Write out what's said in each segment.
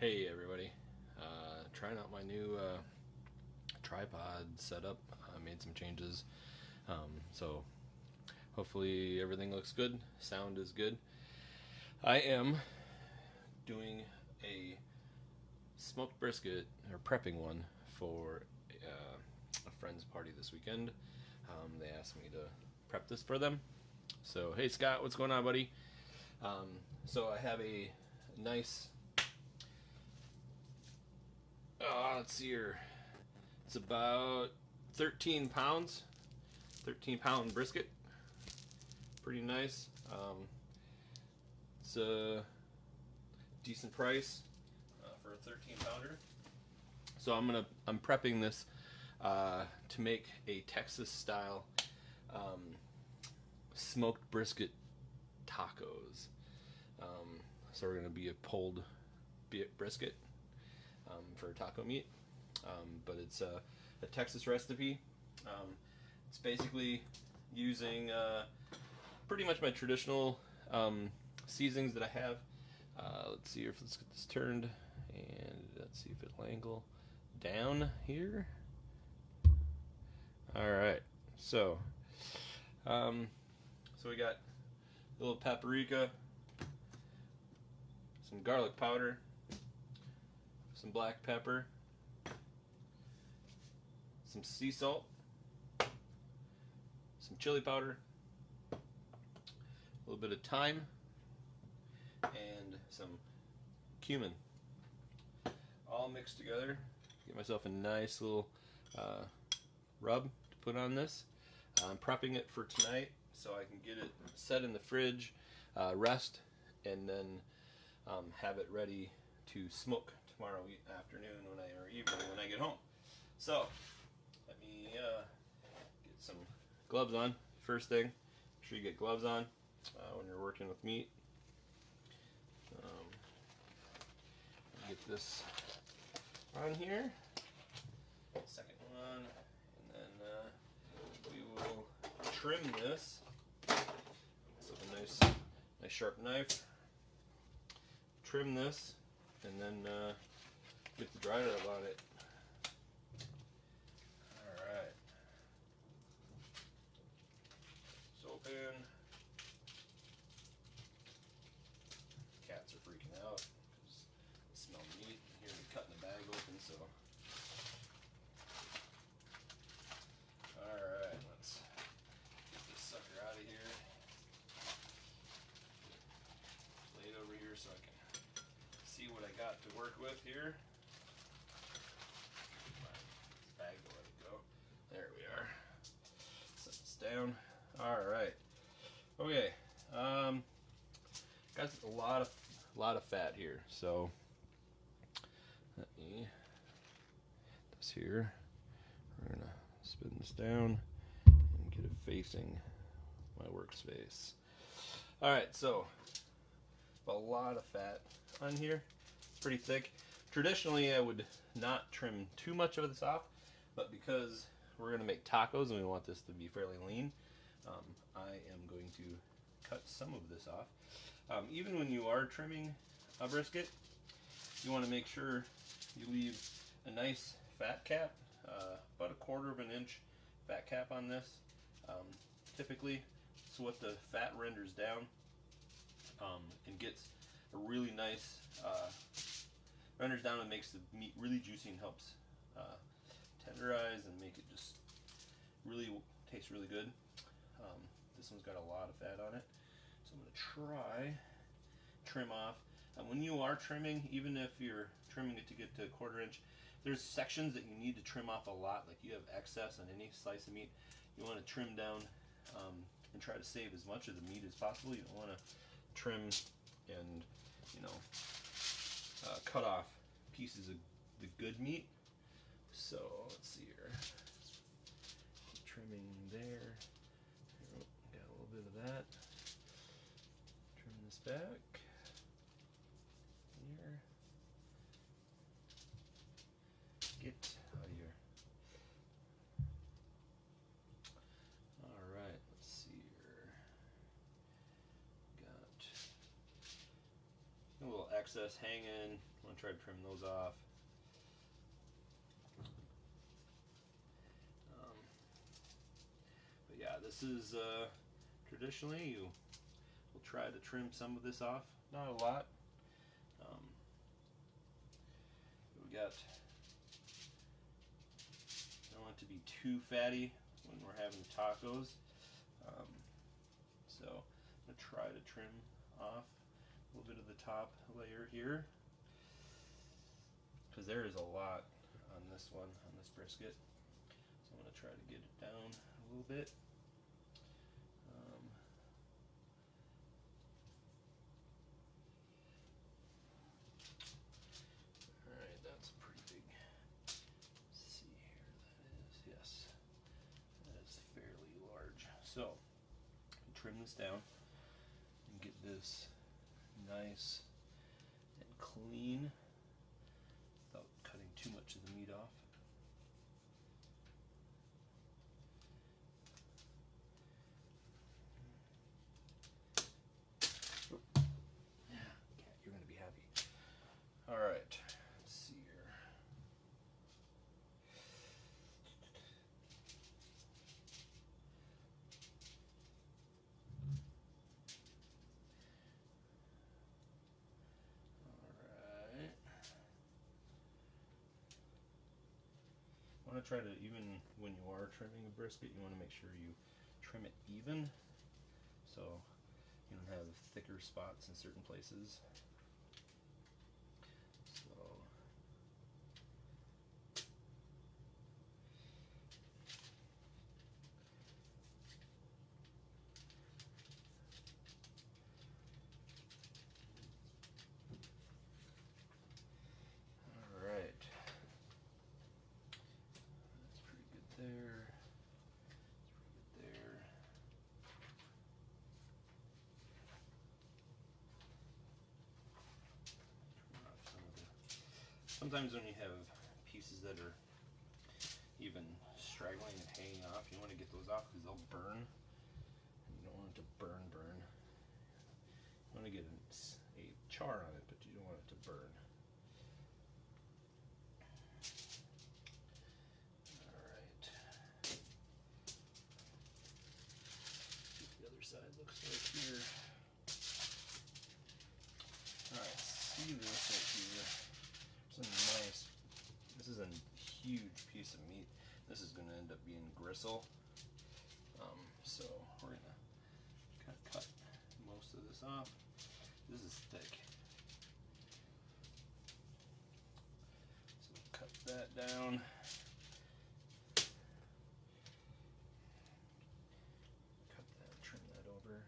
Hey everybody, trying out my new tripod setup. I made some changes, so hopefully everything looks good, sound is good. I am doing a smoked brisket, or prepping one, for a friend's party this weekend. They asked me to prep this for them. So hey Scott, what's going on, buddy? So I have a nice let's see here. It's about 13 pounds. 13-pound brisket. Pretty nice. It's a decent price for a 13-pounder. So I'm prepping this to make a Texas-style smoked brisket tacos. So we're gonna be a pulled brisket for taco meat, but it's a Texas recipe. It's basically using pretty much my traditional seasonings that I have. Let's see if let's get this turned, and let's see if it'll angle down here. All right, so we got a little paprika, some garlic powder, some black pepper, some sea salt, some chili powder, a little bit of thyme, and some cumin. All mixed together. Get myself a nice little rub to put on this. I'm prepping it for tonight so I can get it set in the fridge, rest, and then have it ready to smoke tomorrow afternoon or evening when I get home. So let me get some gloves on. First thing, make sure you get gloves on when you're working with meat. Get this on here. Second one, and then we will trim this. So a nice sharp knife. Trim this, and then get the dry rub on it. Alright. It's open. Cats are freaking out because they smell meat and hear me cutting the bag open, so. Alright, let's get this sucker out of here. Lay it over here so I can see what I got to work with here. My bag to let it go. There we are. Set this down. Alright. Okay. Got a lot of fat here, so let me this here. We're gonna spin this down and get it facing my workspace. Alright, so a lot of fat on here. It's pretty thick. Traditionally, I would not trim too much of this off, but because we're going to make tacos and we want this to be fairly lean, I am going to cut some of this off. Even when you are trimming a brisket, you want to make sure you leave a nice fat cap, about 1/4 of an inch fat cap on this. Typically, so what the fat renders down and gets a really nice renders down and makes the meat really juicy and helps tenderize and make it just really taste really good. This one's got a lot of fat on it, so I'm going to trim off. When you are trimming, even if you're trimming it to get to 1/4 inch, there's sections that you need to trim off a lot. Like you have excess on any slice of meat, you want to trim down and try to save as much of the meat as possible. You don't want to trim and cut off pieces of the good meat. So let's see here. Trimming there. Got a little bit of that. Trim this back. Here. Get out of here. Alright, let's see here. Got a little excess hanging. I'm going to try to trim those off. But yeah, this is traditionally you will try to trim some of this off, not a lot. We got, don't want it to be too fatty when we're having tacos. So I'm going to try to trim off a little bit of the top layer here, because there is a lot on this one, on this brisket. So I'm going to try to get it down a little bit. Alright, that's pretty big. Let's see here, that is, yes, that is fairly large. So, trim this down and get this nice and clean without cutting too much of the meat off. Yeah, you're gonna be happy. Alright, let's see here. Alright. I want to try to, even when you are trimming a brisket, you want to make sure you trim it even, so you don't have thicker spots in certain places. So alright, that's pretty good there. That's pretty good there. Sometimes when you have pieces that are even straggling and hanging off, you want to get those off because they'll burn. And you don't want it to burn. You want to get a char on it, but you don't want it to burn. Alright. See what the other side looks like here. Alright, see this right here. This is a huge piece of meat. This is going to end up being gristle. So we're going to kind of cut most of this off. This is thick. So cut that down. Cut that, trim that over.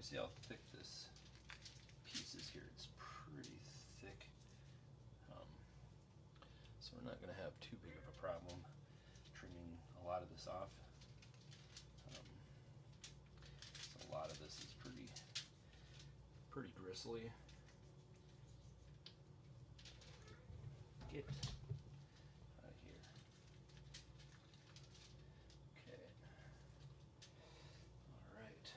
See how thick this piece is here. It's pretty thick. So we're not going to have too big of a problem trimming a lot of this off. So a lot of this is pretty gristly. Get out of here. Okay. All right.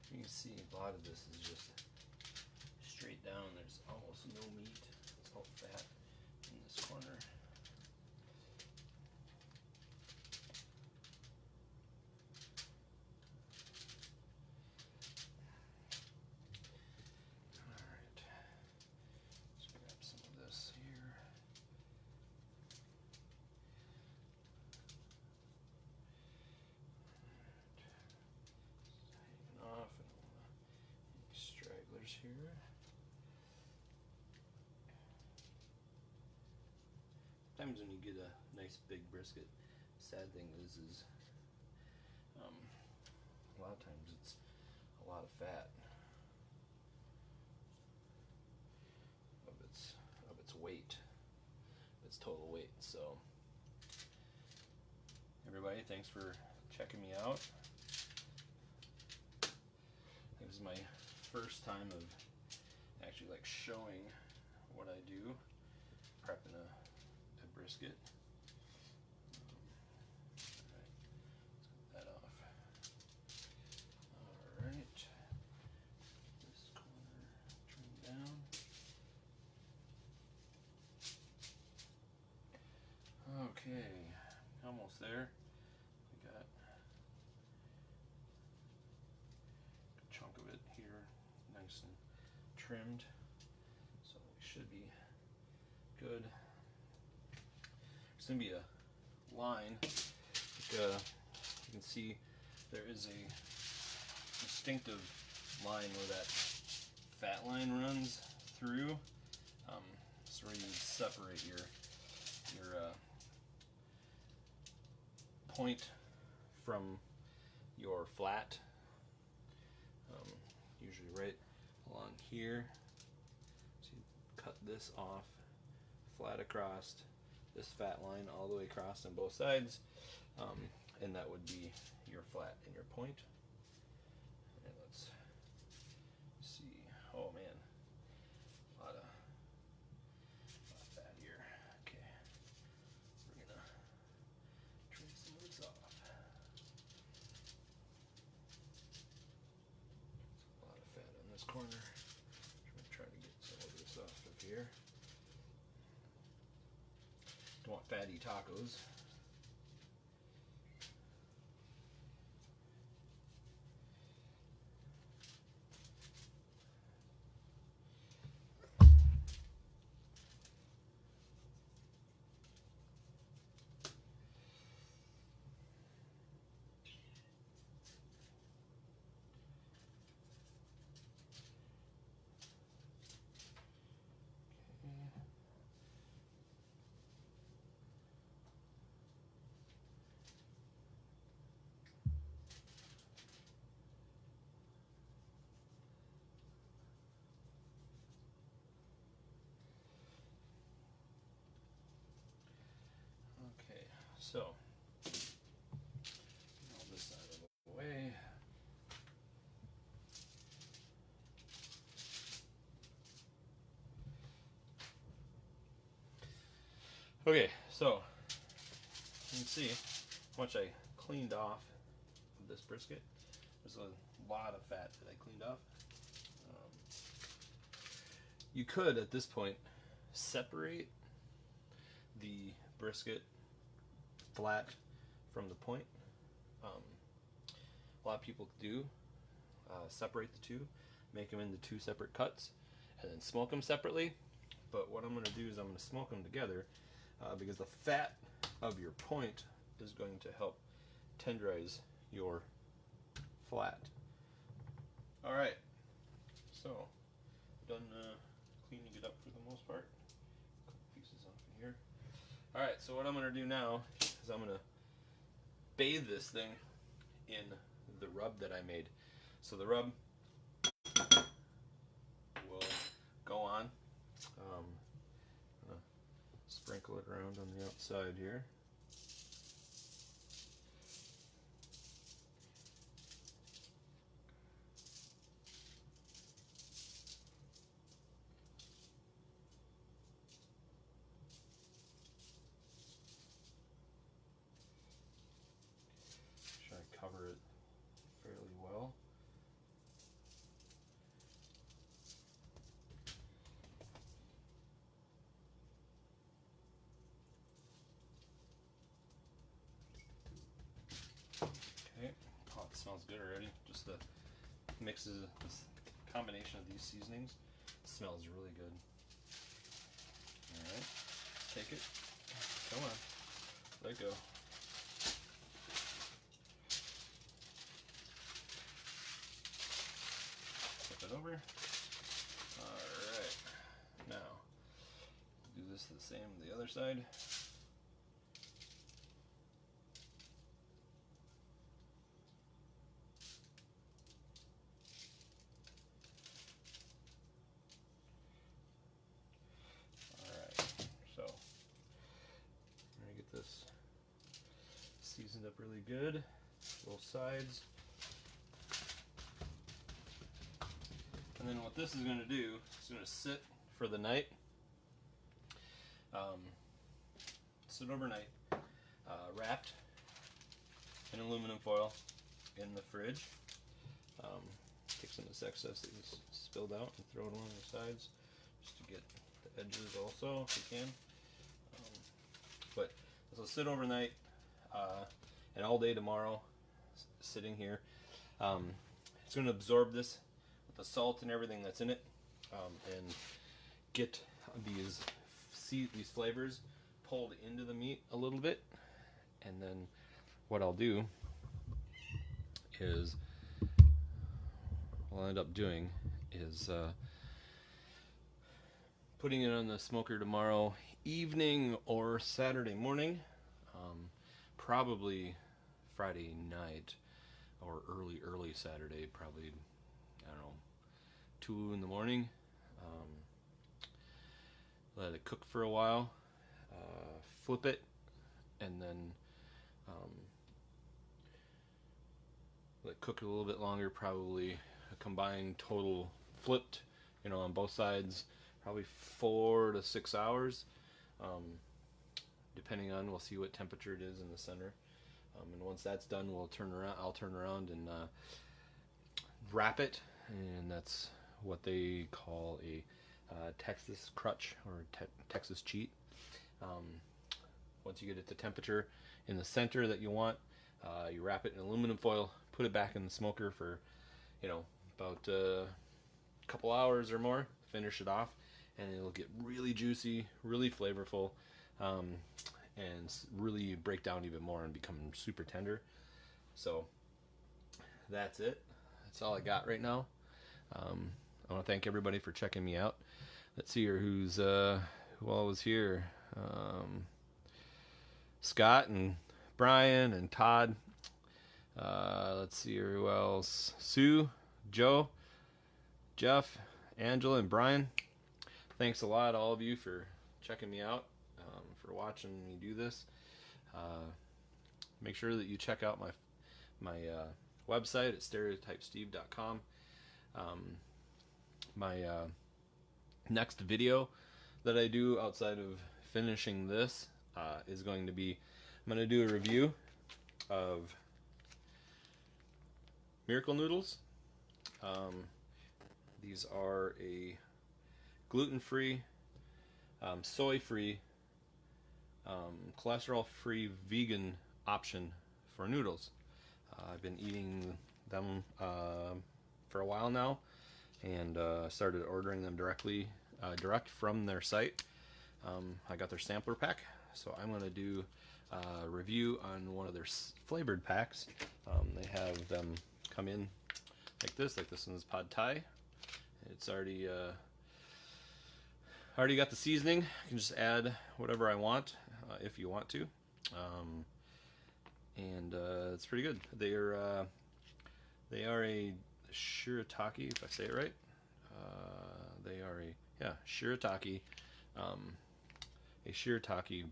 You can see a lot of this is just straight down. There's almost no meat. It's all fat in this corner. sometimes when you get a nice big brisket, sad thing is a lot of times it's a lot of fat of its weight, its total weight. So everybody, thanks for checking me out. This is my first time of actually like showing what I do prepping a brisket. Alright, let's get that off. Alright, this corner trim down. Okay, almost there. We got a chunk of it here, nice and trimmed, so we should be good. It's going to be a line. You can see there is a distinctive line where that fat line runs through. So where you separate your point from your flat. Usually right along here. So you cut this off, flat across, this fat line all the way across on both sides, and that would be your flat and your point. And let's see. Oh man, a lot of fat here. Okay, we're gonna trim some of this off. A lot of fat on this corner. I'm gonna try to get some of this off of here. Don't want fatty tacos. Okay, so all this side of the way. Okay, so you can see how much I cleaned off of this brisket. There's a lot of fat that I cleaned off. You could, at this point, separate the brisket flat from the point. A lot of people do separate the two, make them into two separate cuts, and then smoke them separately. But what I'm going to do is I'm going to smoke them together because the fat of your point is going to help tenderize your flat. Alright, so done cleaning it up for the most part. A couple pieces off in here. Alright, so what I'm going to do now is I'm going to bathe this thing in the rub that I made. So the rub will go on. I'm going to sprinkle it around on the outside here. Make sure I cover it fairly well. Okay, oh, it smells good already. Just the mixes, this combination of these seasonings smells really good. Alright, take it. Come on, let go. Flip it over. Alright, now do this the same to the other side. this seasoned up really good, both sides. And then what this is going to do, it's going to sit for the night. Sit overnight, wrapped in aluminum foil in the fridge. Take some of this excess that you spilled out and throw it along the sides, just to get the edges also, if you can. But this will sit overnight and all day tomorrow, sitting here. It's going to absorb this with the salt and everything that's in it, and get these flavors pulled into the meat a little bit. And then what I'll do is, what I'll end up doing is putting it on the smoker tomorrow evening or Saturday morning, probably Friday night or early Saturday, probably, I don't know, 2 in the morning. Let it cook for a while, flip it, and then let it cook a little bit longer, probably a combined total flipped, on both sides, probably 4 to 6 hours, depending on, we'll see what temperature it is in the center. And once that's done, I'll turn around and wrap it, and that's what they call a Texas crutch or Texas cheat. Once you get it to temperature in the center that you want, you wrap it in aluminum foil, put it back in the smoker for about a couple hours or more, finish it off, and it'll get really juicy, really flavorful, and really break down even more and become super tender. So that's it. That's all I got right now. I want to thank everybody for checking me out. Let's see here who all was here. Scott and Brian and Todd. Let's see here who else. Sue, Joe, Jeff, Angela, and Brian. Thanks a lot, all of you, for checking me out, for watching me do this. Make sure that you check out my website at stereotypesteve.com. My next video that I do outside of finishing this is going to be, I'm going to do a review of Miracle Noodles. These are a gluten-free, soy-free, cholesterol-free vegan option for noodles. I've been eating them for a while now, and started ordering them direct from their site. I got their sampler pack, so I'm going to do a review on one of their flavored packs. They have them come in like this one's pad thai. It's already got the seasoning. I can just add whatever I want if you want to, and it's pretty good. They are a shirataki, if I say it right. They are a shirataki, a shirataki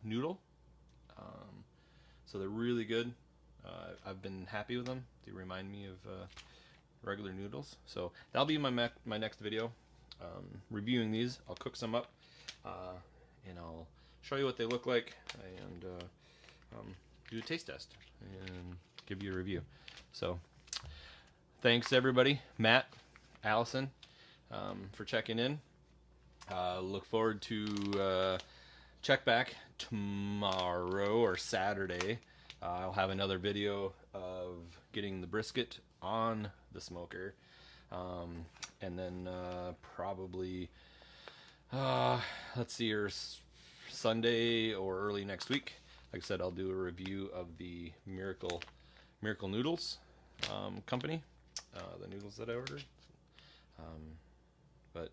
noodle. So they're really good. I've been happy with them. They remind me of regular noodles. So that'll be my next video, reviewing these. I'll cook some up, and I'll show you what they look like, and do a taste test and give you a review. So thanks everybody, Matt, Allison, for checking in. Look forward to check back tomorrow or Saturday. I'll have another video of getting the brisket on the smoker, and then probably let's see here, Sunday or early next week, like I said, I'll do a review of the Miracle Noodles company, the noodles that I ordered. But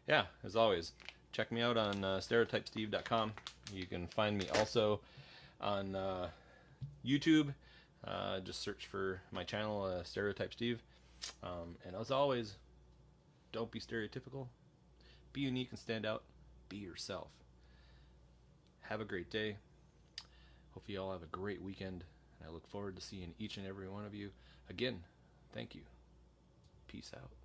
yeah, as always, check me out on stereotypesteve.com. You can find me also on YouTube. Just search for my channel, Stereotype Steve. And as always, don't be stereotypical. Be unique and stand out. Be yourself. Have a great day. Hope you all have a great weekend, and I look forward to seeing each and every one of you. Again, thank you. Peace out.